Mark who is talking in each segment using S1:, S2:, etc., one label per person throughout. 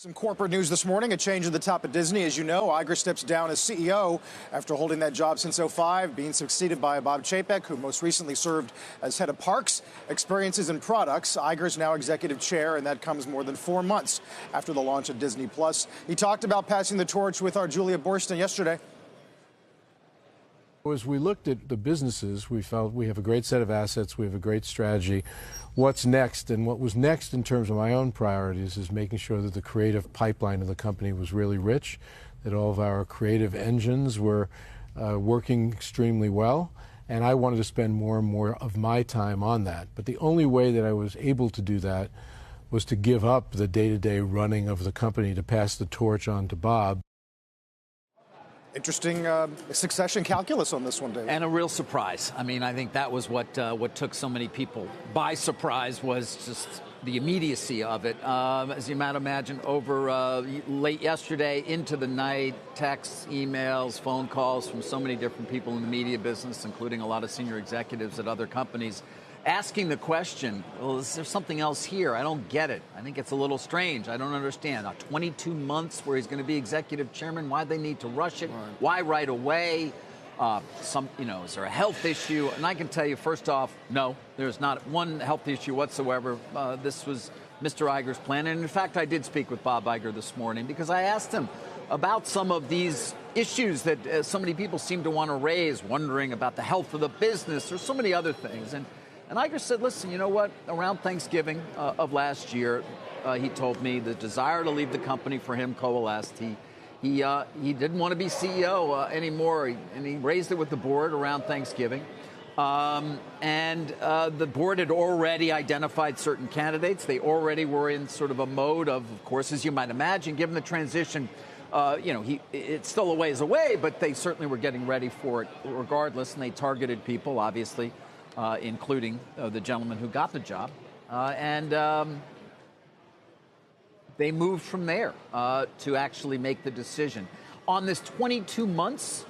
S1: Some corporate news this morning, a change at the top of Disney. As you know, Iger steps down as CEO after holding that job since '05, being succeeded by Bob Chapek, who most recently served as head of parks, experiences, and products. Iger is now executive chair, and that comes more than 4 months after the launch of Disney+. He talked about passing the torch with our Julia Boorstin yesterday.
S2: As we looked at the businesses, we felt we have a great set of assets, we have a great strategy. What's next? And what was next in terms of my own priorities is making sure that the creative pipeline of the company was really rich, that all of our creative engines were working extremely well, and I wanted to spend more and more of my time on that. But the only way that I was able to do that was to give up the day-to-day running of the company to pass the torch on to Bob.
S1: Interesting succession calculus on this one, Dave.
S3: And a real surprise. I mean, I think that was what took so many people by surprise, was just the immediacy of it. As you might imagine, over late yesterday into the night, texts, emails, phone calls from so many different people in the media business, including a lot of senior executives at other companies, asking the question, well, is there something else here? I don't get it. I think it's a little strange. I don't understand. 22 months where he's going to be executive chairman. Why they need to rush it? Right. Why right away? Is there a health issue? And I can tell you, first off, no, there's not one health issue whatsoever. This was Mr. Iger's plan. And in fact, I did speak with Bob Iger this morning because I asked him about some of these issues that so many people seem to want to raise, wondering about the health of the business or so many other things. And Iger said, listen, you know what? Around Thanksgiving of last year, he told me the desire to leave the company for him coalesced. He didn't want to be CEO anymore, and he raised it with the board around Thanksgiving. The board had already identified certain candidates. They already were in sort of a mode of course, as you might imagine, given the transition, it's still a ways away, but they certainly were getting ready for it regardless, and they targeted people, obviously, including the gentleman who got the job. They moved from there to actually make the decision. On this 22 months,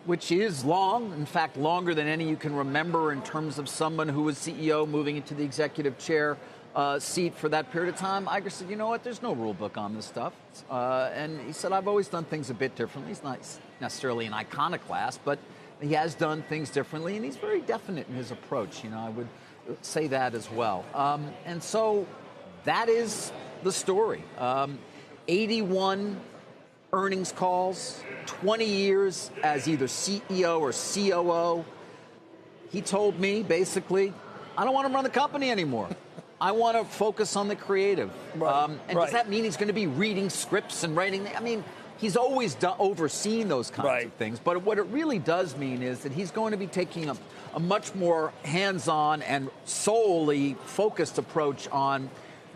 S3: which is long, in fact, longer than any you can remember in terms of someone who was CEO moving into the executive chair seat for that period of time, Iger said, you know what, there's no rule book on this stuff. And he said, I've always done things a bit differently. He's not necessarily an iconoclast, but he has done things differently, and he's very definite in his approach. I would say that as well. And so that is the story. 81 earnings calls, 20 years as either CEO or COO. He told me, basically, I don't want to run the company anymore. I want to focus on the creative. Right. Does that mean he's going to be reading scripts and writing? I mean, he's always overseen those kinds of things. But what it really does mean is that he's going to be taking a much more hands-on and solely focused approach on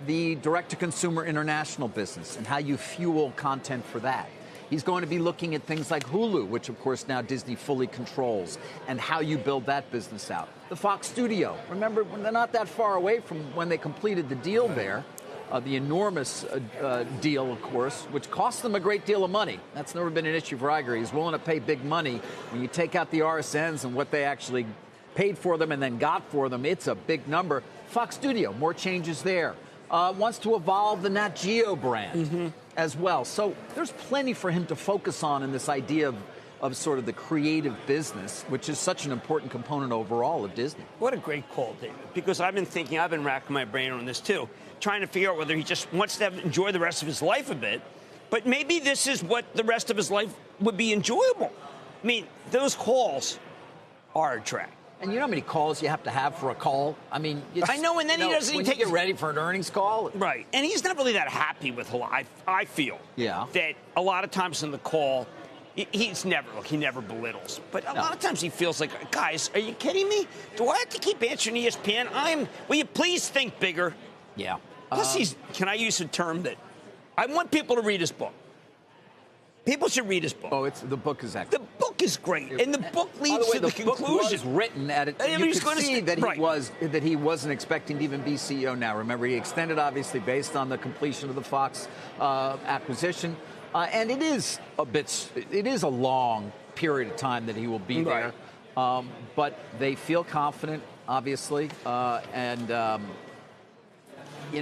S3: the direct-to-consumer international business and how you fuel content for that. He's going to be looking at things like Hulu, which, of course, now Disney fully controls, and how you build that business out. The Fox studio. Remember, they're not that far away from when they completed the deal there. The enormous deal, of course, which cost them a great deal of money. That's never been an issue for Iger. He's willing to pay big money. When you take out the RSNs and what they actually paid for them and then got for them, it's a big number. Fox Studio, more changes there. Wants to evolve the Nat Geo brand as well. So there's plenty for him to focus on in this idea of sort of the creative business, which is such an important component overall of Disney.
S4: What a great call, David, because I've been racking my brain on this too, trying to figure out whether he just wants to enjoy the rest of his life a bit, but maybe this is what the rest of his life would be enjoyable. I mean, those calls are a drag.
S3: And you know how many calls you have to have for a call? I mean,
S4: I know, and then he doesn't
S3: even get ready for an earnings call.
S4: Right, and he's not really that happy with a lot. I feel that a lot of times in the call, he never belittles. But a lot of times he feels like, guys, are you kidding me? Do I have to keep answering ESPN? Will you please think bigger?
S3: Yeah.
S4: Plus, can I use a term that I want people to read his book? People should read his book.
S3: Oh, the book is excellent.
S4: The book is great, and the book leads to the conclusion.
S3: Book was written at it. You could see that he wasn't expecting to even be CEO now. Remember, he extended, obviously, based on the completion of the Fox acquisition, and it is a long period of time that he will be there. But they feel confident, obviously, and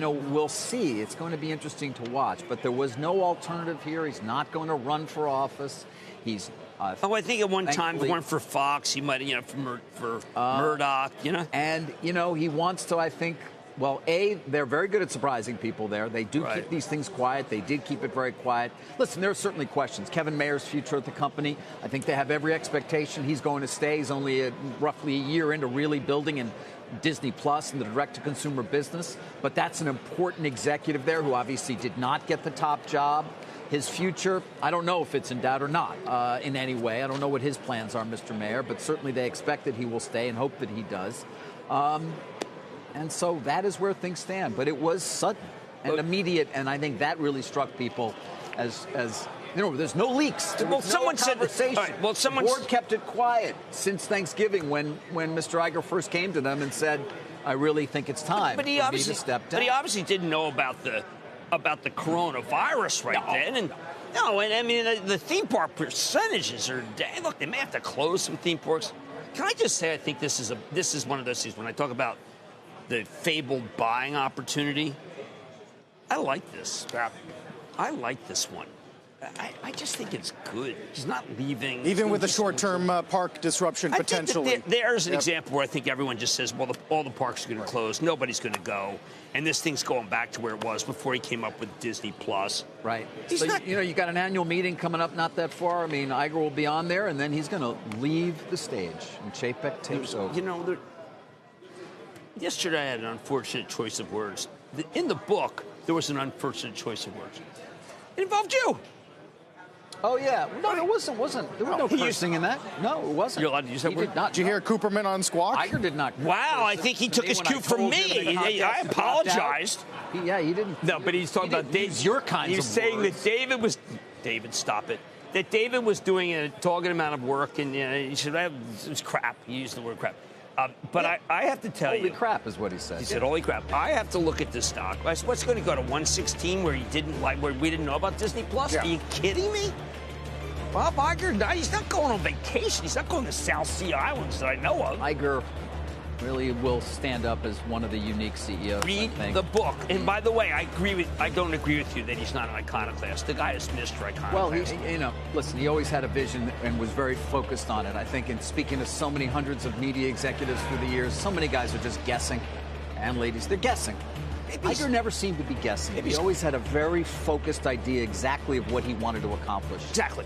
S3: we'll see. It's going to be interesting to watch. But there was no alternative here. He's not going to run for office. He's.
S4: I think at one time he went for Fox. He might, for Murdoch,
S3: And, he wants to, I think. Well, they're very good at surprising people there. They do keep these things quiet. They did keep it very quiet. Listen, there are certainly questions. Kevin Mayer's future at the company, I think they have every expectation he's going to stay. He's only roughly a year into really building in Disney Plus and the direct-to-consumer business. But that's an important executive there who obviously did not get the top job. His future, I don't know if it's in doubt or not in any way. I don't know what his plans are, Mr. Mayer, but certainly they expect that he will stay and hope that he does. And so that is where things stand. But it was sudden and immediate, and I think that really struck people as there's no leaks. There was no conversation. The board kept it quiet since Thanksgiving when Mr. Iger first came to them and said, I really think it's time for me to step down.
S4: But he obviously didn't know about the coronavirus then. And I mean, the theme park percentages are, look, they may have to close some theme parks. Can I just say, I think this is one of those things when I talk about the fabled buying opportunity. I like this. I like this one. I just think it's good. He's not leaving.
S1: Even with the short-term park disruption potentially.
S4: There's an example where I think everyone just says, well, all the parks are going to close. Nobody's going to go. And this thing's going back to where it was before he came up with Disney Plus.
S3: Right. So, you got an annual meeting coming up not that far. I mean, Iger will be on there, and then he's going to leave the stage. And Chapek takes over.
S4: Yesterday I had an unfortunate choice of words. In the book, there was an unfortunate choice of words. It involved you.
S3: Oh, yeah. No, it wasn't. There was no cursing in that. No, it wasn't.
S4: You're allowed to use that word?
S1: Did you hear Cooperman on Squawk?
S3: Iger did not.
S4: Wow, I think he took his cue from me. I apologized.
S3: He didn't.
S4: No, but he's talking about David.
S3: Your kinds of
S4: He's saying
S3: words.
S4: that David, stop it. That David was doing a target amount of work, and he said, it was crap. He used the word crap. But I have to tell you.
S3: Holy crap is what he said.
S4: He said, holy crap. I have to look at this stock. What's going to go to 116 where we didn't know about Disney Plus? Yeah. Are you kidding me? Bob Iger, he's not going on vacation. He's not going to South Sea Islands that I know of.
S3: Iger really will stand up as one of the unique CEOs.
S4: Read the book. And by the way, I don't agree with you that he's not an iconoclast. The guy is Mr. Iconoclast.
S3: Well, listen, he always had a vision and was very focused on it. I think in speaking to so many hundreds of media executives through the years, so many guys are just guessing. And ladies, they're guessing. Iger never seemed to be guessing. He always had a very focused idea exactly of what he wanted to accomplish.
S4: Exactly.